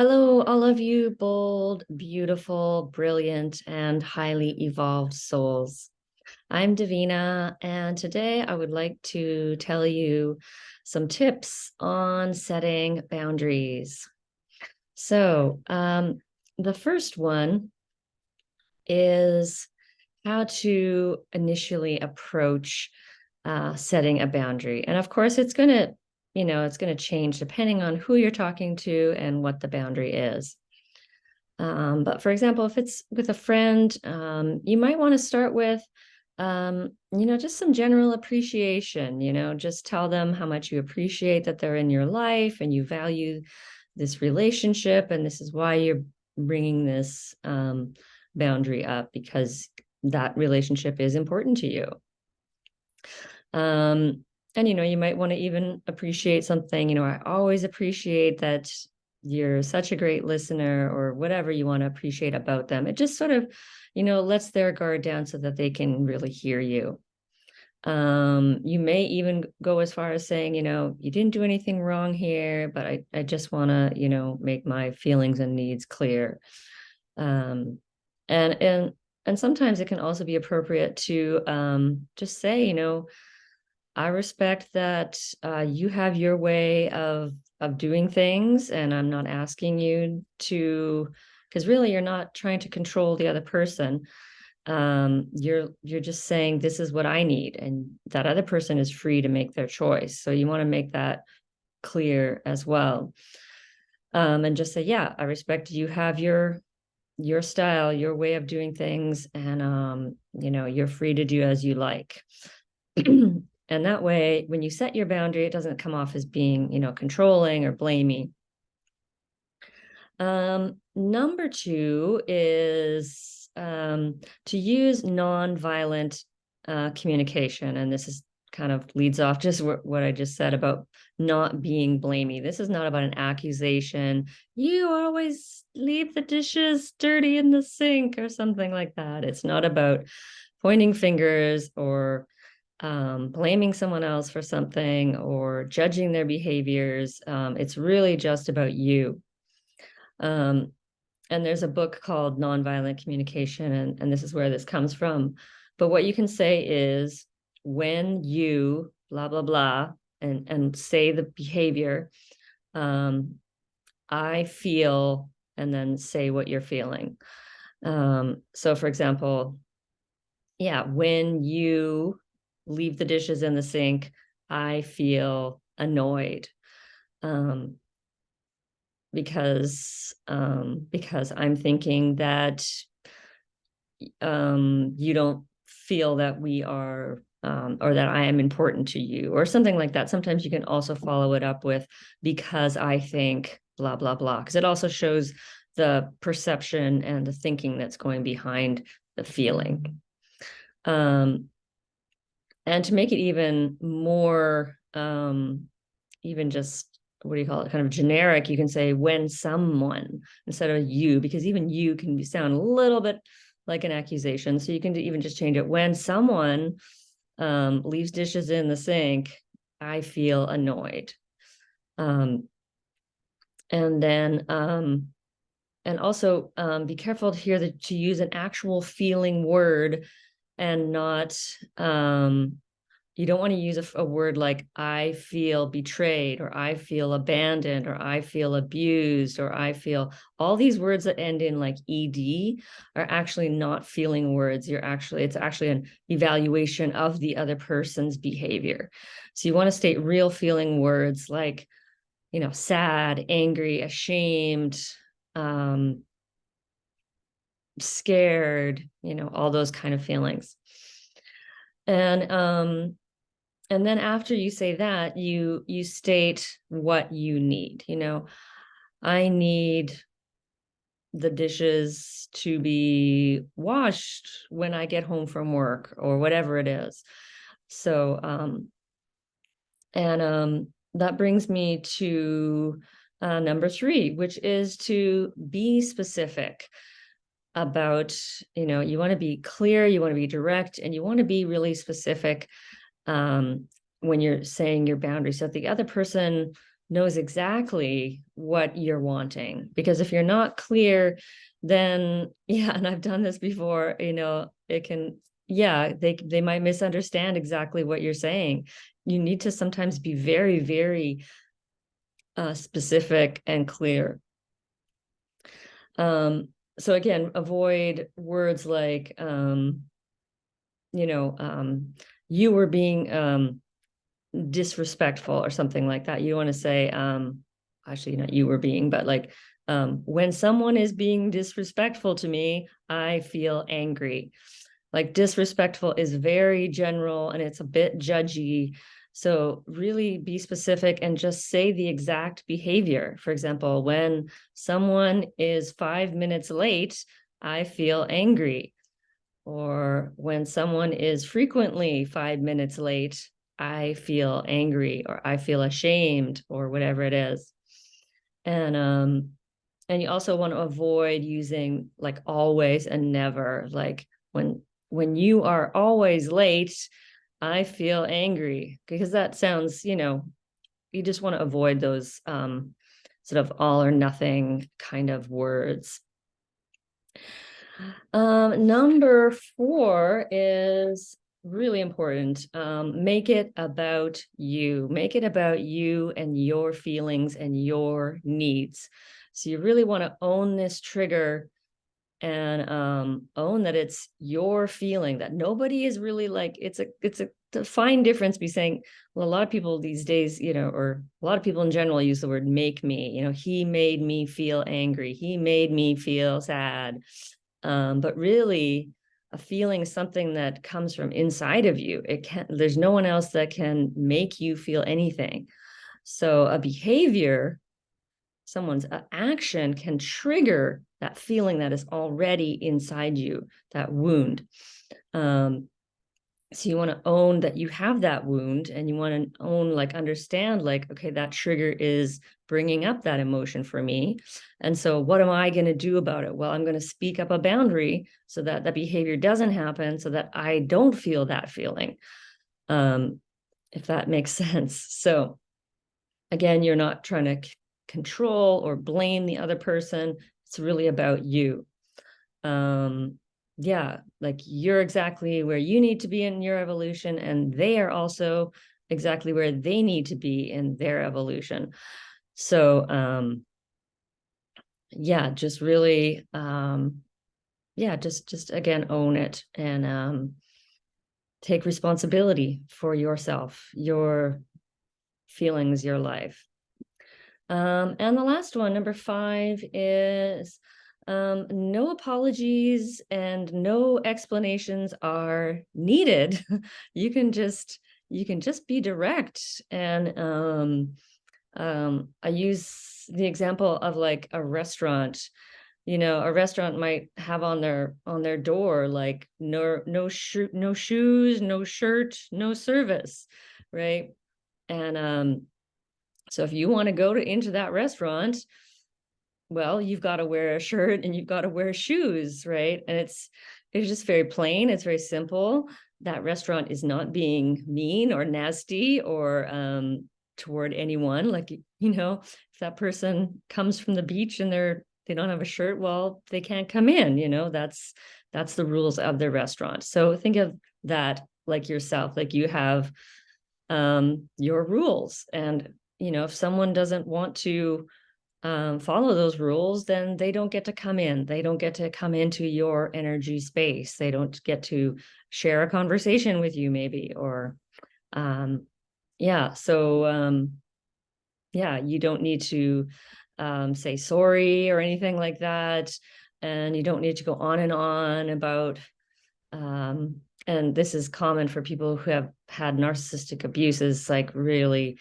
Hello, all of you bold, beautiful, brilliant, and highly evolved souls. I'm Davina, and today I would like to tell you some tips on setting boundaries. So, the first one is how to initially approach setting a boundary. And of course, it's going to change depending on who you're talking to and what the boundary is. But for example, if it's with a friend, you might want to start with, just some general appreciation, just tell them how much you appreciate that they're in your life and you value this relationship. And this is why you're bringing this boundary up because that relationship is important to you. And, you might want to even appreciate something, I always appreciate that you're such a great listener or whatever you want to appreciate about them. It just sort of, lets their guard down so that they can really hear you. You may even go as far as saying, you didn't do anything wrong here, but I just want to, make my feelings and needs clear. And sometimes it can also be appropriate to just say, I respect that you have your way of doing things, and I'm not asking you to, because really you're not trying to control the other person. You're just saying this is what I need, and that other person is free to make their choice. So you want to make that clear as well, and just say, yeah, I respect you have your style, your way of doing things, and you're free to do as you like. And that way, when you set your boundary, it doesn't come off as being, controlling or blaming. Number two is to use nonviolent communication. And this is kind of leads off just what I just said about not being blamey. This is not about an accusation. You always leave the dishes dirty in the sink or something like that. It's not about pointing fingers or blaming someone else for something or judging their behaviors. It's really just about you. And there's a book called Nonviolent Communication, and this is where this comes from. But what you can say is, when you blah, blah, blah, and say the behavior, I feel, and then say what you're feeling. So for example, yeah, when you leave the dishes in the sink, I feel annoyed because I'm thinking that you don't feel that we are or that I am important to you or something like that. Sometimes you can also follow it up with because I think blah, blah, blah, because it also shows the perception and the thinking that's going behind the feeling. And to make it even more, even just, what do you call it, kind of generic, you can say when someone instead of you, because even you can sound a little bit like an accusation. So you can even just change it. When someone leaves dishes in the sink, I feel annoyed. And then, and also be careful here to use an actual feeling word and not, you don't want to use a word like I feel betrayed or I feel abandoned or I feel abused or I feel, all these words that end in like ed are actually not feeling words. It's actually an evaluation of the other person's behavior. So you want to state real feeling words like, sad, angry, ashamed, scared, all those kind of feelings. And then after you say that, you state what you need. I need the dishes to be washed when I get home from work or whatever it is. So, that brings me to number three, which is to be specific about, you want to be clear, you want to be direct, and you want to be really specific when you're saying your boundaries. So if the other person knows exactly what you're wanting. Because if you're not clear, then yeah, and I've done this before, it can, yeah, they might misunderstand exactly what you're saying. You need to sometimes be very, very specific and clear. So again, avoid words like, you were being disrespectful or something like that. You want to say, actually, not you were being, but like, when someone is being disrespectful to me, I feel angry. Like disrespectful is very general and it's a bit judgy. So really be specific and just say the exact behavior. For example, when someone is 5 minutes late, I feel angry. Or when someone is frequently 5 minutes late, I feel angry or I feel ashamed or whatever it is. And you also want to avoid using like always and never. Like when you are always late, I feel angry, because that sounds, you just want to avoid those sort of all or nothing kind of words. Number 4 is really important. Make it about you. Make it about you and your feelings and your needs. So you really want to own this trigger and own that it's your feeling, that nobody is really like, it's a fine difference between saying, well, a lot of people these days, or a lot of people in general use the word make me, he made me feel angry. He made me feel sad. But really a feeling is something that comes from inside of you. There's no one else that can make you feel anything. So a behavior, someone's action can trigger that feeling that is already inside you, that wound. So you want to own that you have that wound, and you want to understand, okay, that trigger is bringing up that emotion for me. And so what am I going to do about it? Well, I'm going to speak up a boundary so that that behavior doesn't happen, so that I don't feel that feeling. If that makes sense. So again, you're not trying to control or blame the other person. It's really about you. Yeah, like you're exactly where you need to be in your evolution, and they are also exactly where they need to be in their evolution. So yeah, just really just again own it, and take responsibility for yourself, your feelings, your life. And the last one, number 5, is no apologies and no explanations are needed. You can just be direct. And I use the example of like a restaurant. A restaurant might have on their door like no shoes, no shirt, no service, right? And so if you want to go into that restaurant, well, you've got to wear a shirt and you've got to wear shoes, right? And it's just very plain. It's very simple. That restaurant is not being mean or nasty or toward anyone. Like, if that person comes from the beach and they don't have a shirt, well, they can't come in. That's the rules of the restaurant. So think of that like yourself, like you have your rules. And if someone doesn't want to follow those rules, then they don't get to come in. They don't get to come into your energy space. They don't get to share a conversation with you, maybe. Or yeah, so yeah, you don't need to say sorry or anything like that. And you don't need to go on and on about and this is common for people who have had narcissistic abuses, like really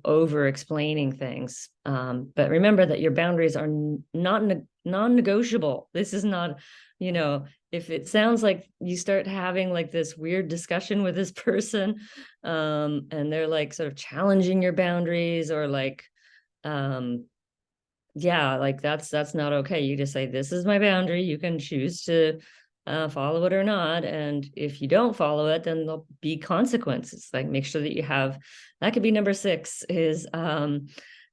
over explaining things. But remember that your boundaries are non-negotiable. This is not, if it sounds like you start having like this weird discussion with this person, and they're like sort of challenging your boundaries, or like, yeah, like that's not okay. You just say, this is my boundary. You can choose to follow it or not. And if you don't follow it, then there'll be consequences. Like make sure that you have, that could be number 6, is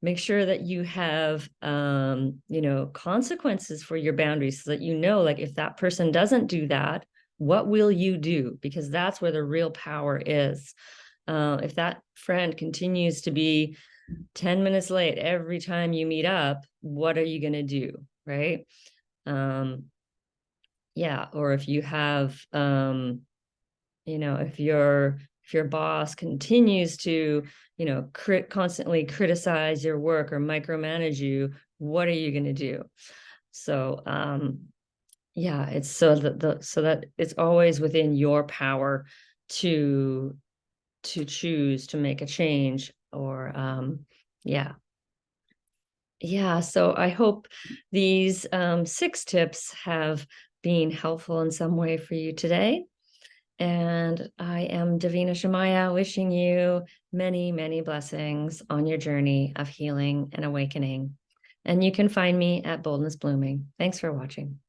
make sure that you have, consequences for your boundaries, so that like, if that person doesn't do that, what will you do? Because that's where the real power is. If that friend continues to be 10 minutes late every time you meet up, what are you going to do? Right. Yeah. Or if you have, if your boss continues to, constantly criticize your work or micromanage you, what are you going to do? So, yeah, it's so that it's always within your power to choose to make a change, or yeah. Yeah, so I hope these 6 tips have been helpful in some way for you today. And I am Davina Shamaya, wishing you many, many blessings on your journey of healing and awakening. And you can find me at Boldness Blooming. Thanks for watching.